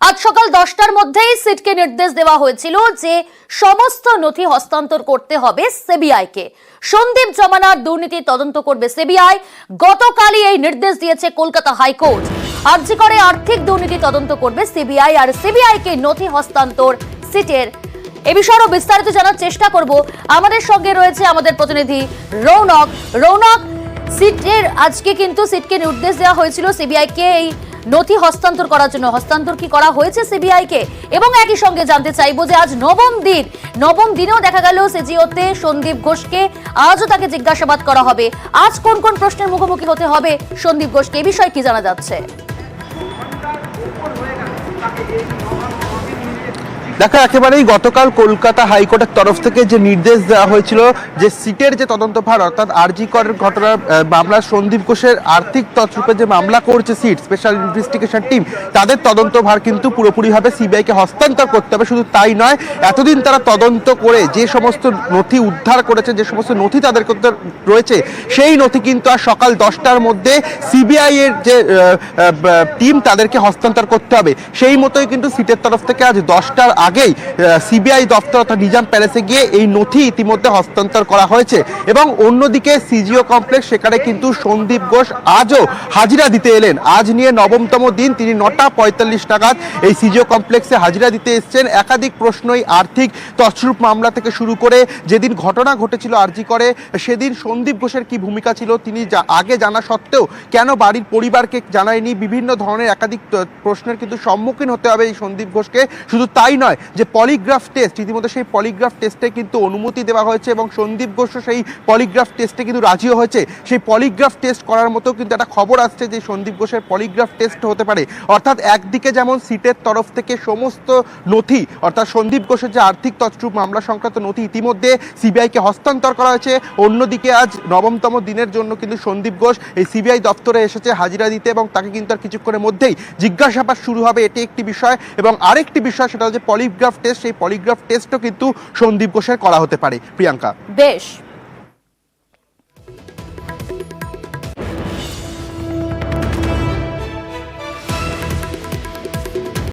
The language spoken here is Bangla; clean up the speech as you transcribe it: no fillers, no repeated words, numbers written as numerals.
আজ সকাল 10টার মধ্যেই সিটকে নির্দেশ দেওয়া হয়েছিল যে সমস্ত নথি হস্তান্তর করতে হবে সিবিআইকে। সন্দীপ জমানার দুর্নীতি তদন্ত করবে সিবিআই। গতকালই এই নির্দেশ দিয়েছে কলকাতা হাইকোর্ট। আরজি করে আর্থিক দুর্নীতি তদন্ত করবে সিবিআই আর সিবিআইকে নথি হস্তান্তর সিটের। এ বিষয়ে বিস্তারিত জানার চেষ্টা করব। আমাদের সঙ্গে রয়েছে আমাদের প্রতিনিধি রৌনক। রৌনক, সিটের আজকে কিন্তু সিটকে নির্দেশ দেওয়া হয়েছিল সিবিআইকে এই নথি হস্তান্তর করার জন্য। হস্তান্তর কি করা হয়েছে সিবিআইকে? এবং একই সঙ্গে জানতে চাইবো যে আজ নবম দিনেও দেখা গেল সিজিওতে সন্দীপ ঘোষকে আজও তাকে জিজ্ঞাসাবাদ করা হবে। আজ কোন কোন প্রশ্নের মুখোমুখি হতে হবে সন্দীপ ঘোষকে, এই বিষয়ে কি জানা যাচ্ছে? দেখো, একেবারেই গতকাল কলকাতা হাইকোর্টের তরফ থেকে যে নির্দেশ দেওয়া হয়েছিল যে সিটের যে তদন্তভার অর্থাৎ আরজি করের ঘটনার মামলা সন্দীপ ঘোষের আর্থিক তছরূপে যে মামলা করছে সিট স্পেশাল ইনভেস্টিগেশন টিম, তাদের তদন্তভার কিন্তু পুরোপুরিভাবে সিবিআইকে হস্তান্তর করতে হবে। শুধু তাই নয়, এতদিন তারা তদন্ত করে যে সমস্ত নথি উদ্ধার করেছে, যে সমস্ত নথি তাদের রয়েছে, সেই নথি কিন্তু আর সকাল 10টার মধ্যে সিবিআই এর যে টিম তাদেরকে হস্তান্তর করতে হবে। সেই মতোই কিন্তু সিটের তরফ থেকে আজ 10টার আগেই সিবিআই দপ্তর অর্থাৎ নিজাম প্যালেসে গিয়ে এই নথি ইতিমধ্যে হস্তান্তর করা হয়েছে। এবং অন্যদিকে সিজিও কমপ্লেক্স, সেখানে কিন্তু সন্দীপ ঘোষ আজও হাজিরা দিতে এলেন। আজ নিয়ে নবমতম দিন, তিনি 9টা 45 নাগাদ এই সিজিও কমপ্লেক্সে হাজিরা দিতে এসেছেন। একাধিক প্রশ্নই আর্থিক তছরূপ মামলা থেকে শুরু করে যেদিন ঘটনা ঘটেছিল আরজি করে, সেদিন সন্দীপ ঘোষের কি ভূমিকা ছিল তিনি আগে জানা সত্ত্বেও কেন বাড়ির পরিবারকে জানায়নি, বিভিন্ন ধরনের একাধিক প্রশ্নের কিন্তু সম্মুখীন হতে হবে এই সন্দীপ ঘোষকে। শুধু তাই নয়, যে পলিগ্রাফ টেস্ট, ইতিমধ্যে সেই পলিগ্রাফ টেস্টে কিন্তু অনুমতি দেওয়া হয়েছে এবং সন্দীপ ঘোষ সেই পলিগ্রাফ টেস্টে কিন্তু রাজিও হয়েছে। সেই পলিগ্রাফ টেস্ট করার মতো কিন্তু একটা খবর আসছে যে সন্দীপ ঘোষের পলিগ্রাফ টেস্ট হতে পারে। অর্থাৎ একদিকে যেমন সিটের তরফ থেকে সমস্ত নথি অর্থাৎ সন্দীপ ঘোষের যে আর্থিক তছরূপ মামলা সংক্রান্ত নথি ইতিমধ্যে সিবিআইকে হস্তান্তর করা হয়েছে, অন্যদিকে আজ নবমতম দিনের জন্য কিন্তু সন্দীপ ঘোষ এই সিবিআই দপ্তরে এসেছে হাজিরা দিতে এবং তাকে কিন্তু আর কিছুক্ষণের মধ্যেই জিজ্ঞাসাবাদ শুরু হবে। এটি একটি বিষয় এবং আরেকটি বিষয়, সেটা হচ্ছে পলিগ্রাফ টেস্ট। সেই পলিগ্রাফ টেস্টও কিন্তু সন্দীপ ঘোষের করা হতে পারে। প্রিয়াঙ্কা, বেশ।